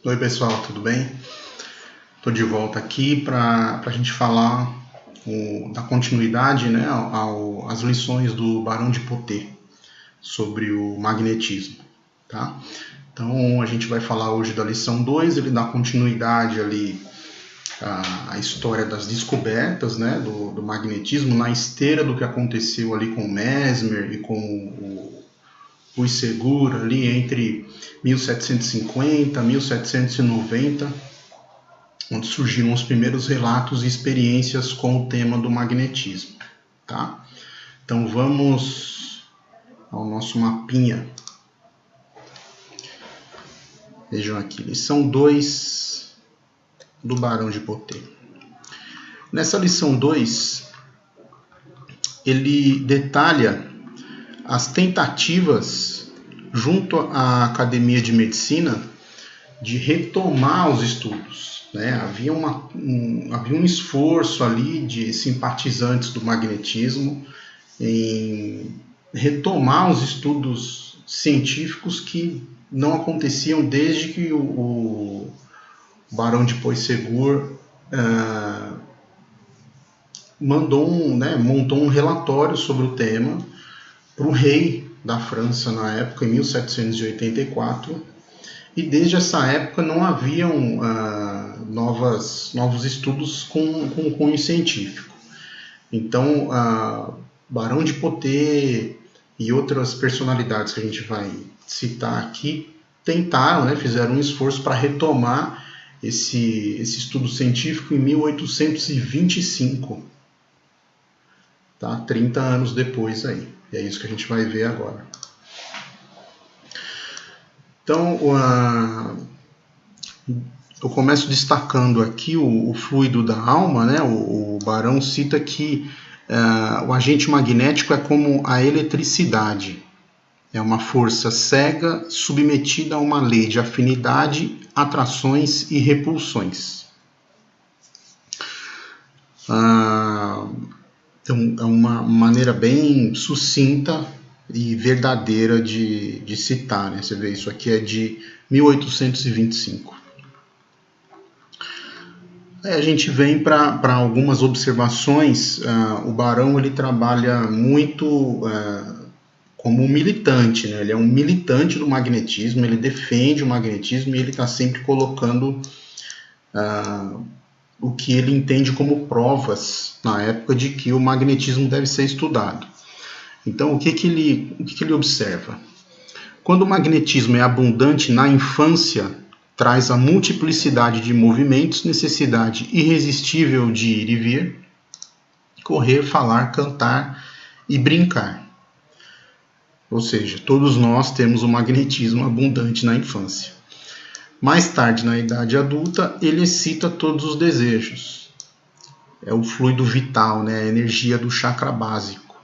Oi pessoal, tudo bem? Estou de volta aqui para a gente falar da continuidade, né, às lições do Barão de Potê sobre o magnetismo, tá? Então a gente vai falar hoje da lição 2, ele dá continuidade ali à história das descobertas, né, do magnetismo na esteira do que aconteceu ali com o Mesmer e com o Puigsegur ali entre 1750 e 1790, onde surgiram os primeiros relatos e experiências com o tema do magnetismo, tá? Então vamos ao nosso mapinha. Vejam aqui, lição 2 do Barão de Potê. Nessa lição 2, ele detalha as tentativas junto à Academia de Medicina de retomar os estudos, né? Havia um esforço ali de simpatizantes do magnetismo em retomar os estudos científicos que não aconteciam desde que o Barão de Puigsegur montou um relatório sobre o tema para o rei da França na época, em 1784, e desde essa época não haviam novos estudos com cunho científico. Então, Barão de Potê e outras personalidades que a gente vai citar aqui tentaram, né, fizeram um esforço para retomar esse estudo científico em 1825, tá? 30 anos depois aí. E é isso que a gente vai ver agora. Então, eu começo destacando aqui o fluido da alma, né? O Barão cita que o agente magnético é como a eletricidade. É uma força cega submetida a uma lei de afinidade, atrações e repulsões. Então, é uma maneira bem sucinta e verdadeira de citar, né? Você vê, isso aqui é de 1825. Aí a gente vem para algumas observações. O Barão ele trabalha muito como um militante, né? Ele é um militante do magnetismo, ele defende o magnetismo e ele está sempre colocando o que ele entende como provas na época de que o magnetismo deve ser estudado. Então, o que ele observa? Quando o magnetismo é abundante na infância, traz a multiplicidade de movimentos, necessidade irresistível de ir e vir, correr, falar, cantar e brincar. Ou seja, todos nós temos o magnetismo abundante na infância. Mais tarde, na idade adulta, ele excita todos os desejos. É o fluido vital, né? A energia do chakra básico.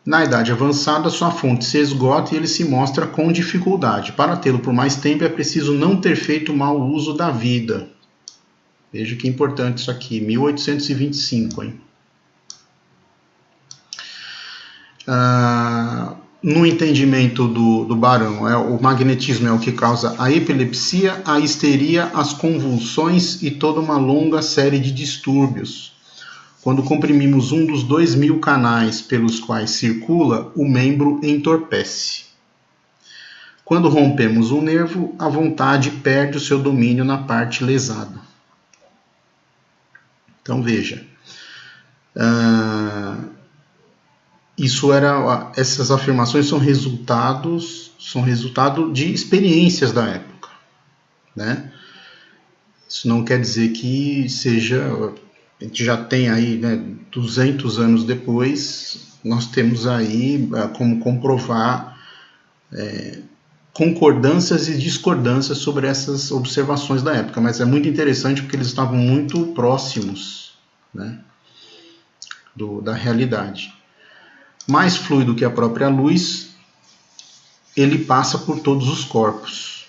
Na idade avançada, sua fonte se esgota e ele se mostra com dificuldade. Para tê-lo por mais tempo, é preciso não ter feito mau uso da vida. Veja que importante isso aqui, 1825, hein? No entendimento do Barão, o magnetismo é o que causa a epilepsia, a histeria, as convulsões e toda uma longa série de distúrbios. Quando comprimimos um dos 2.000 canais pelos quais circula, o membro entorpece. Quando rompemos um nervo, a vontade perde o seu domínio na parte lesada. Então veja, essas afirmações são resultado de experiências da época, né? Isso não quer dizer que seja... A gente já tem aí, né, 200 anos depois, nós temos aí como comprovar concordâncias e discordâncias sobre essas observações da época, mas é muito interessante porque eles estavam muito próximos, né, da realidade. Mais fluido que a própria luz, ele passa por todos os corpos.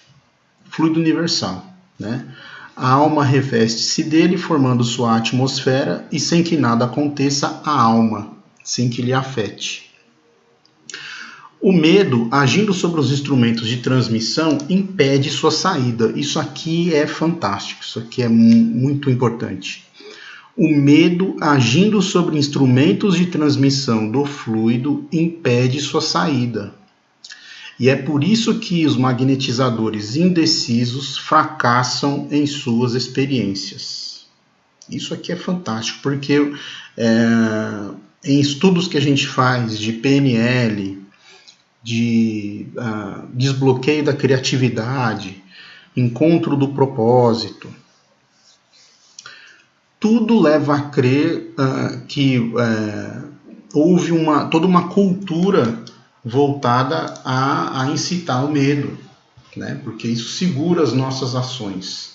Fluido universal, né? A alma reveste-se dele, formando sua atmosfera, e sem que nada aconteça à alma, sem que lhe afete. O medo, agindo sobre os instrumentos de transmissão, impede sua saída. Isso aqui é fantástico, isso aqui é muito importante. O medo, agindo sobre instrumentos de transmissão do fluido, impede sua saída. E é por isso que os magnetizadores indecisos fracassam em suas experiências. Isso aqui é fantástico, porque em estudos que a gente faz de PNL, de desbloqueio da criatividade, encontro do propósito, tudo leva a crer que houve toda uma cultura voltada a incitar o medo, né? Porque isso segura as nossas ações,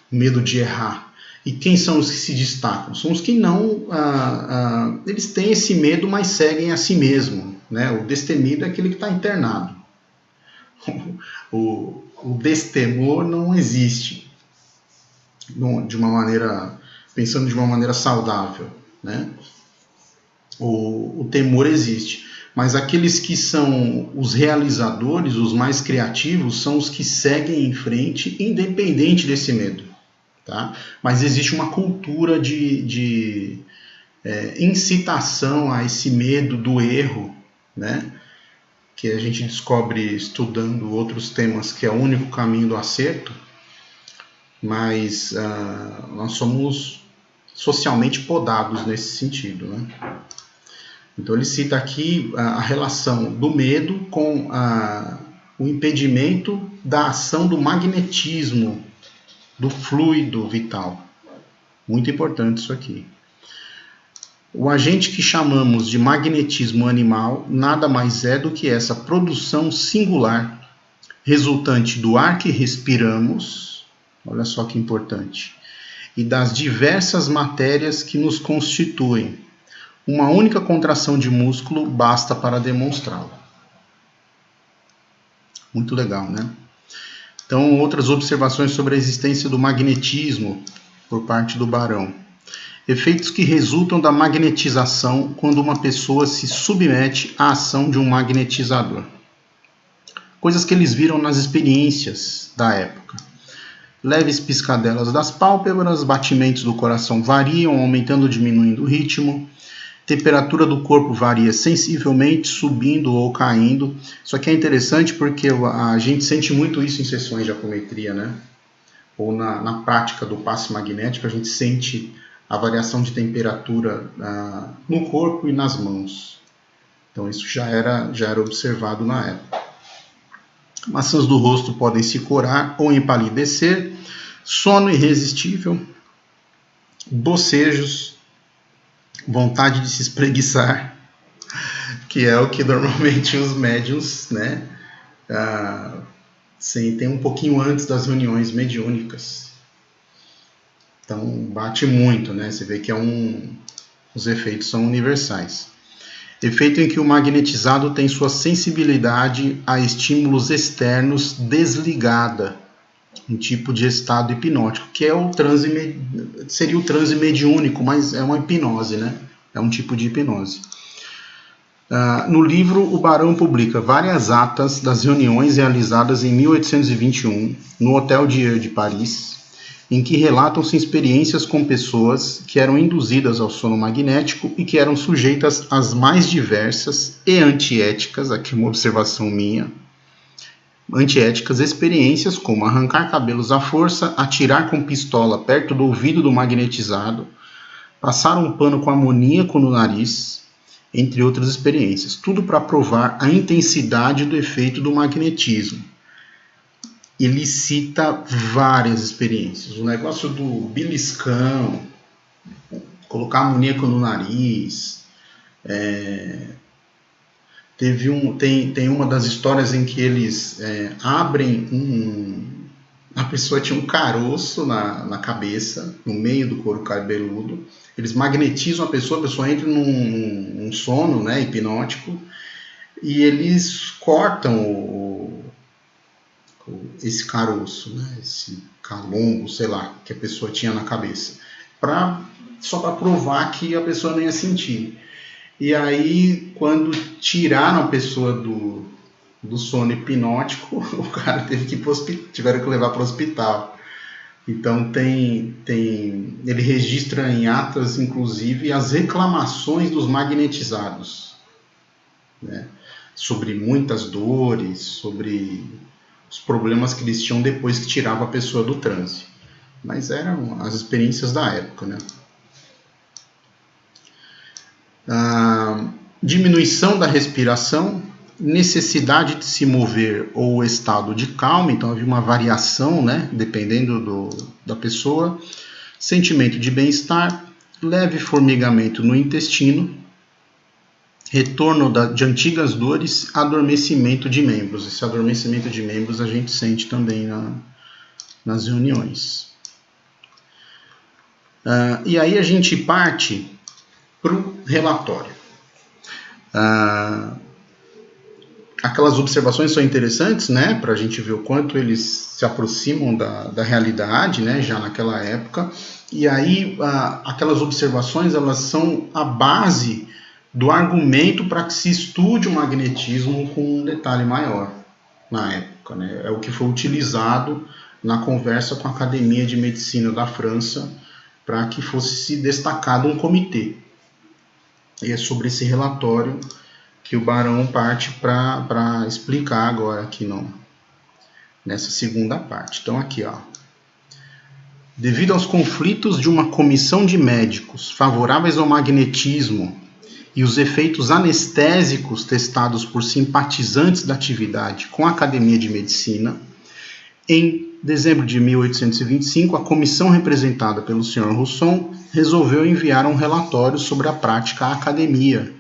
o medo de errar. E quem são os que se destacam? São os que não... eles têm esse medo, mas seguem a si mesmo, né? O destemido é aquele que está internado. O destemor não existe, pensando de uma maneira saudável, né? O temor existe. Mas aqueles que são os realizadores, os mais criativos, são os que seguem em frente, independente desse medo. Tá? Mas existe uma cultura de incitação a esse medo do erro, né? Que a gente descobre estudando outros temas, que é o único caminho do acerto, mas nós somos socialmente podados nesse sentido, né? Então ele cita aqui a relação do medo com o impedimento da ação do magnetismo, do fluido vital. Muito importante isso aqui. O agente que chamamos de magnetismo animal nada mais é do que essa produção singular, resultante do ar que respiramos, olha só que importante, e das diversas matérias que nos constituem. Uma única contração de músculo basta para demonstrá-lo. Muito legal, né? Então, outras observações sobre a existência do magnetismo por parte do Barão. Efeitos que resultam da magnetização quando uma pessoa se submete à ação de um magnetizador. Coisas que eles viram nas experiências da época. Leves piscadelas das pálpebras, batimentos do coração variam, aumentando ou diminuindo o ritmo. Temperatura do corpo varia sensivelmente, subindo ou caindo. Isso aqui é interessante porque a gente sente muito isso em sessões de apometria, né? Ou na prática do passe magnético, a gente sente a variação de temperatura no corpo e nas mãos. Então isso já era observado na época. Maçãs do rosto podem se corar ou empalidecer. Sono irresistível. Bocejos. Vontade de se espreguiçar, que é o que normalmente os médiuns, né, tem um pouquinho antes das reuniões mediúnicas. Então bate muito, né? Você vê que os efeitos são universais. Efeito em que o magnetizado tem sua sensibilidade a estímulos externos desligada, um tipo de estado hipnótico, que é seria o transe mediúnico, mas é uma hipnose, né? É um tipo de hipnose. No livro, o Barão publica várias atas das reuniões realizadas em 1821 no Hotel Dieu de Paris, em que relatam-se experiências com pessoas que eram induzidas ao sono magnético e que eram sujeitas às mais diversas e antiéticas, aqui uma observação minha, antiéticas experiências como arrancar cabelos à força, atirar com pistola perto do ouvido do magnetizado, passar um pano com amoníaco no nariz, entre outras experiências. Tudo para provar a intensidade do efeito do magnetismo. Ele cita várias experiências. O negócio do beliscão, colocar amoníaco no nariz. Tem uma das histórias em que eles abrem a pessoa tinha um caroço na cabeça, no meio do couro cabeludo. Eles magnetizam a pessoa entra num sono, né, hipnótico, e eles cortam esse caroço, né, esse calombo, sei lá, que a pessoa tinha na cabeça, só para provar que a pessoa não ia sentir. E aí, quando tiraram a pessoa do sono hipnótico, o cara teve que ir pro tiveram que levar para o hospital. Então ele registra em atas, inclusive, as reclamações dos magnetizados, né? Sobre muitas dores, sobre os problemas que eles tinham depois que tirava a pessoa do transe. Mas eram as experiências da época, né? Diminuição da respiração, necessidade de se mover ou estado de calma, então havia uma variação, né, dependendo da pessoa, sentimento de bem-estar, leve formigamento no intestino, retorno de antigas dores, adormecimento de membros. Esse adormecimento de membros a gente sente também nas reuniões. E aí a gente parte para o relatório. Aquelas observações são interessantes, né, para a gente ver o quanto eles se aproximam da realidade, né, já naquela época. E aí aquelas observações, elas são a base do argumento para que se estude o magnetismo com um detalhe maior na época, né? É o que foi utilizado na conversa com a Academia de Medicina da França para que fosse destacado um comitê. E é sobre esse relatório que o Barão parte para explicar agora aqui nessa segunda parte. Então aqui, ó. Devido aos conflitos de uma comissão de médicos favoráveis ao magnetismo e os efeitos anestésicos testados por simpatizantes da atividade com a Academia de Medicina, em dezembro de 1825, a comissão representada pelo Sr. Rousson resolveu enviar um relatório sobre a prática à academia,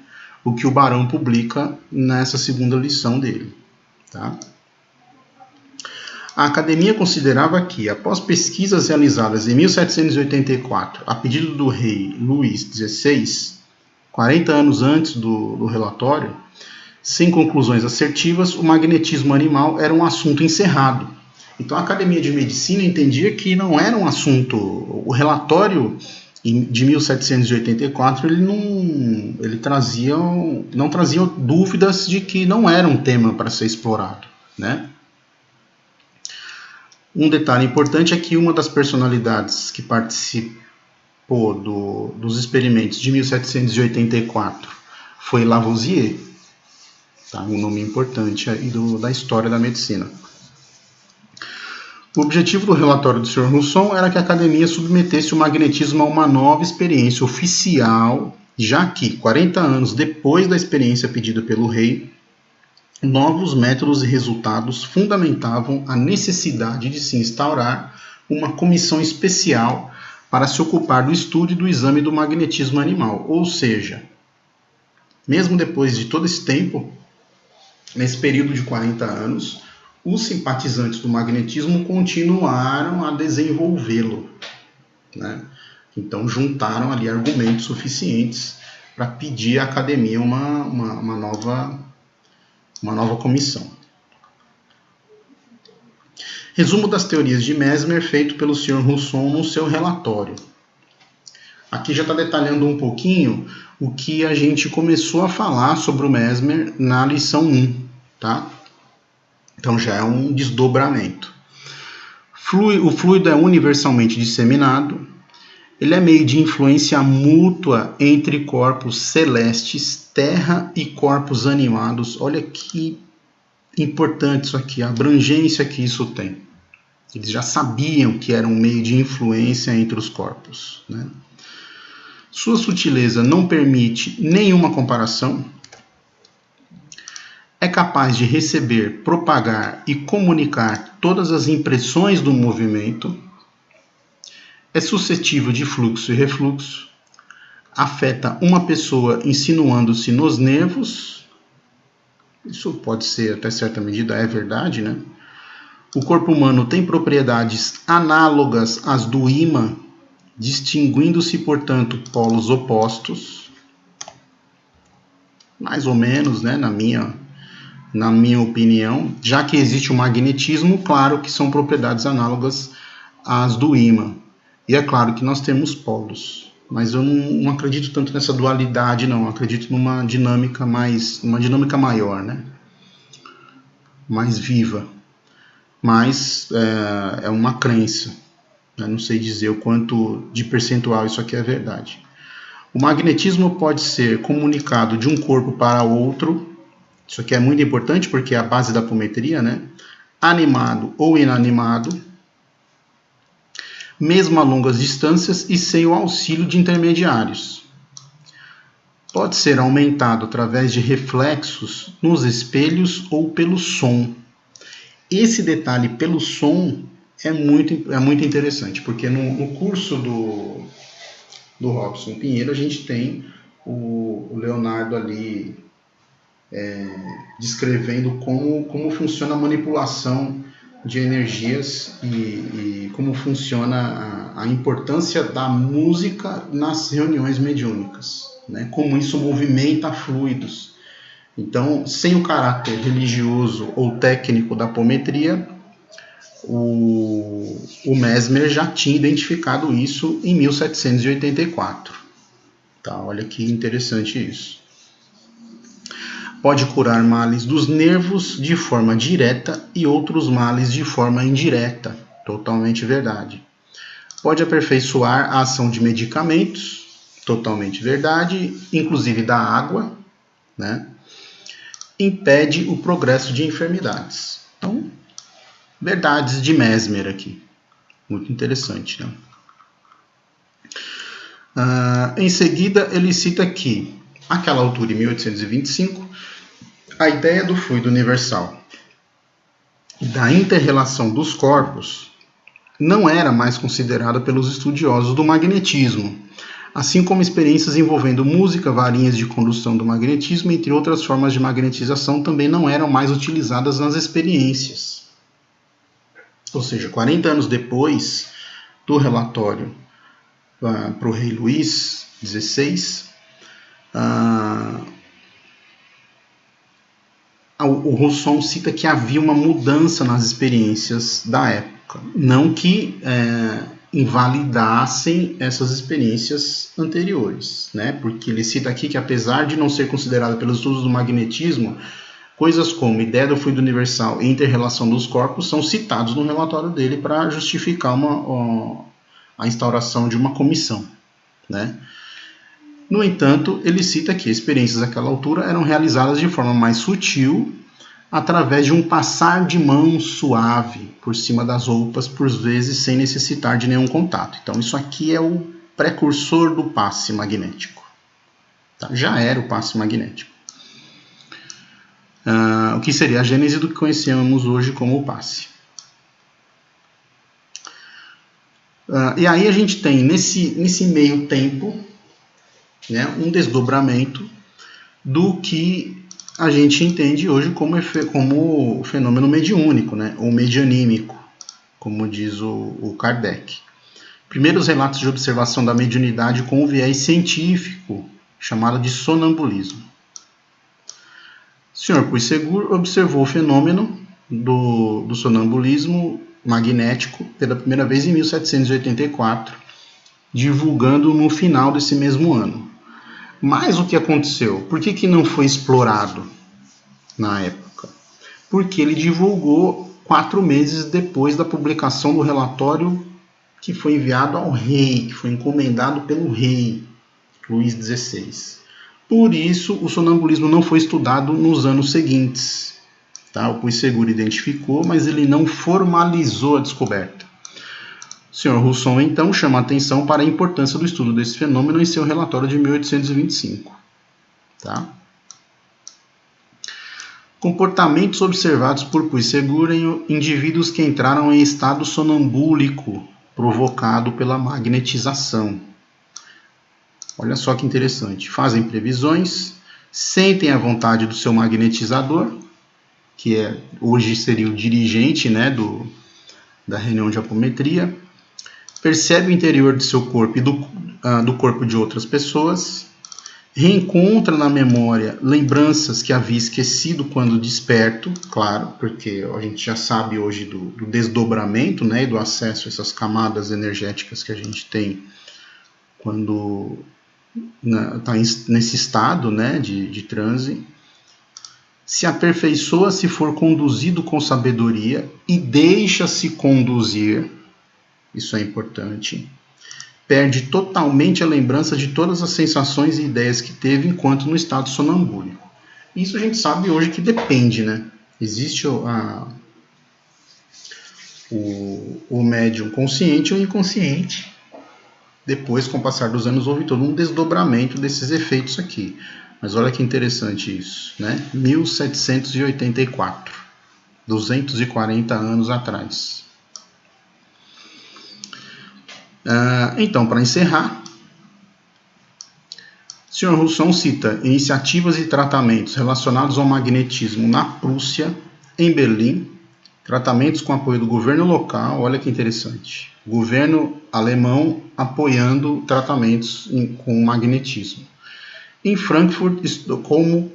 o que o Barão publica nessa segunda lição dele. Tá? A academia considerava que, após pesquisas realizadas em 1784, a pedido do rei Luís XVI, 40 anos antes do relatório, sem conclusões assertivas, o magnetismo animal era um assunto encerrado. Então a Academia de Medicina entendia que não era um assunto. O relatório de 1784 ele não trazia dúvidas de que não era um tema para ser explorado, né? Um detalhe importante é que uma das personalidades que participou dos experimentos de 1784 foi Lavoisier, tá? Um nome importante aí da história da medicina. O objetivo do relatório do Sr. Rousson era que a academia submetesse o magnetismo a uma nova experiência oficial, já que, 40 anos depois da experiência pedida pelo rei, novos métodos e resultados fundamentavam a necessidade de se instaurar uma comissão especial para se ocupar do estudo e do exame do magnetismo animal. Ou seja, mesmo depois de todo esse tempo, nesse período de 40 anos, os simpatizantes do magnetismo continuaram a desenvolvê-lo, né? Então juntaram ali argumentos suficientes para pedir à academia uma nova comissão. Resumo das teorias de Mesmer feito pelo Sr. Rousson no seu relatório. Aqui já está detalhando um pouquinho o que a gente começou a falar sobre o Mesmer na lição 1, tá? Então já é um desdobramento. O fluido é universalmente disseminado. Ele é meio de influência mútua entre corpos celestes, terra e corpos animados. Olha que importante isso aqui, a abrangência que isso tem. Eles já sabiam que era um meio de influência entre os corpos, né? Sua sutileza não permite nenhuma comparação. É capaz de receber, propagar e comunicar todas as impressões do movimento. É suscetível de fluxo e refluxo. Afeta uma pessoa insinuando-se nos nervos. Isso pode ser, até certa medida, é verdade, né? O corpo humano tem propriedades análogas às do ímã, distinguindo-se, portanto, polos opostos. Mais ou menos, né, na minha opinião, já que existe o magnetismo, claro que são propriedades análogas às do ímã. E é claro que nós temos polos, mas eu não acredito tanto nessa dualidade, não. Eu acredito numa dinâmica maior, né? Mais viva. Mas é uma crença. Eu não sei dizer o quanto de percentual isso aqui é verdade. O magnetismo pode ser comunicado de um corpo para outro. Isso aqui é muito importante porque é a base da apometria, né? Animado ou inanimado, mesmo a longas distâncias e sem o auxílio de intermediários. Pode ser aumentado através de reflexos nos espelhos ou pelo som. Esse detalhe pelo som é muito interessante, porque no curso do Robson Pinheiro a gente tem o Leonardo ali descrevendo como funciona a manipulação de energias e como funciona a importância da música nas reuniões mediúnicas, né? Como isso movimenta fluidos. Então, sem o caráter religioso ou técnico da apometria, o Mesmer já tinha identificado isso em 1784. Tá, olha que interessante isso. Pode curar males dos nervos de forma direta e outros males de forma indireta. Totalmente verdade. Pode aperfeiçoar a ação de medicamentos. Totalmente verdade. Inclusive da água, né? Impede o progresso de enfermidades. Então, verdades de Mesmer aqui. Muito interessante, né? Em seguida, ele cita que, àquela altura, em 1825, a ideia do fluido universal e da inter-relação dos corpos não era mais considerada pelos estudiosos do magnetismo, assim como experiências envolvendo música, varinhas de condução do magnetismo, entre outras formas de magnetização, também não eram mais utilizadas nas experiências. Ou seja, 40 anos depois do relatório para o rei Luís XVI, o Rousseau cita que havia uma mudança nas experiências da época, não que invalidassem essas experiências anteriores, né? Porque ele cita aqui que, apesar de não ser considerada pelos estudos do magnetismo, coisas como ideia do fluido universal e inter-relação dos corpos são citados no relatório dele para justificar a instauração de uma comissão, né? No entanto, ele cita que experiências àquela altura eram realizadas de forma mais sutil, através de um passar de mão suave por cima das roupas, por vezes sem necessitar de nenhum contato. Então, isso aqui é o precursor do passe magnético. Tá? Já era o passe magnético. O que seria a gênese do que conhecemos hoje como o passe. E aí a gente tem, nesse meio tempo, né, um desdobramento do que a gente entende hoje como o fenômeno mediúnico, né, ou medianímico, como diz o Kardec. Primeiros relatos de observação da mediunidade com o viés científico, chamado de sonambulismo. O Sr. Puysegur observou o fenômeno do sonambulismo magnético pela primeira vez em 1784, divulgando no final desse mesmo ano. Mas o que aconteceu? Por que não foi explorado na época? Porque ele divulgou 4 meses depois da publicação do relatório que foi enviado ao rei, que foi encomendado pelo rei Luís XVI. Por isso, o sonambulismo não foi estudado nos anos seguintes. Tá? O Puysegur identificou, mas ele não formalizou a descoberta. O Sr. Rousseau, então, chama a atenção para a importância do estudo desse fenômeno em seu relatório de 1825. Tá? Comportamentos observados por Puysegur em indivíduos que entraram em estado sonambúlico provocado pela magnetização. Olha só que interessante. Fazem previsões, sentem a vontade do seu magnetizador, que hoje seria o dirigente, né, da reunião de apometria, percebe o interior do seu corpo e do corpo de outras pessoas, reencontra na memória lembranças que havia esquecido quando desperto, claro, porque a gente já sabe hoje do desdobramento, né, e do acesso a essas camadas energéticas que a gente tem quando está nesse estado, né, de transe, se aperfeiçoa se for conduzido com sabedoria e deixa-se conduzir, isso é importante, perde totalmente a lembrança de todas as sensações e ideias que teve enquanto no estado sonambúlico. Isso a gente sabe hoje que depende, né? Existe o médium consciente e o inconsciente. Depois, com o passar dos anos, houve todo um desdobramento desses efeitos aqui. Mas olha que interessante isso, né? 1784, 240 anos atrás. Então, para encerrar, o Sr. Rousseau cita iniciativas e tratamentos relacionados ao magnetismo na Prússia, em Berlim, tratamentos com apoio do governo local, olha que interessante, governo alemão apoiando tratamentos com magnetismo. Em Frankfurt, Estocolmo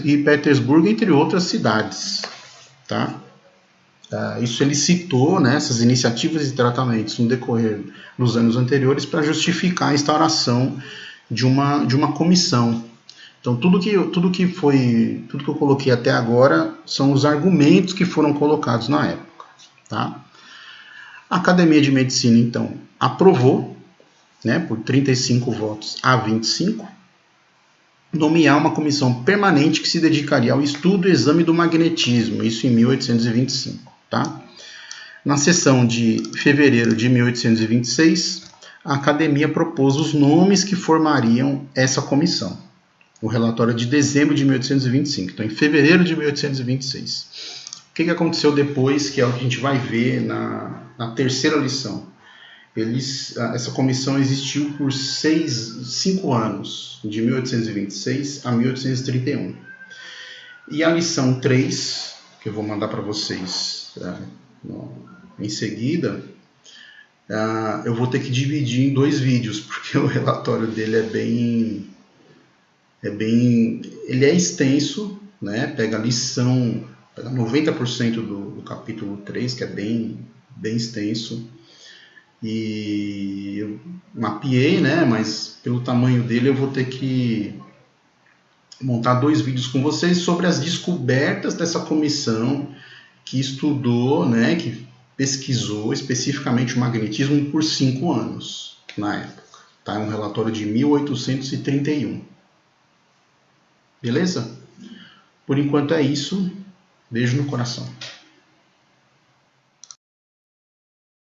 e Petersburgo, entre outras cidades. Tá? Isso ele citou, né, essas iniciativas e tratamentos no decorrer dos anos anteriores para justificar a instauração de uma comissão. Então, tudo que eu coloquei até agora são os argumentos que foram colocados na época. Tá? A Academia de Medicina, então, aprovou, né, por 35 votos a 25, nomear uma comissão permanente que se dedicaria ao estudo e exame do magnetismo, isso em 1825. Tá? Na sessão de fevereiro de 1826, a Academia propôs os nomes que formariam essa comissão. O relatório de dezembro de 1825, então em fevereiro de 1826. O que aconteceu depois, que é o que a gente vai ver na terceira lição? Essa comissão existiu por 5 anos, de 1826 a 1831. E a lição 3, que eu vou mandar para vocês em seguida, eu vou ter que dividir em 2 vídeos, porque o relatório dele ele é extenso, né? Pega 90% do capítulo 3, que é bem extenso, e eu mapeei, né? Mas pelo tamanho dele eu vou ter que montar 2 vídeos com vocês sobre as descobertas dessa comissão que estudou, né? Que pesquisou especificamente o magnetismo por 5 anos na época. Tá? É um relatório de 1831. Beleza? Por enquanto é isso. Beijo no coração.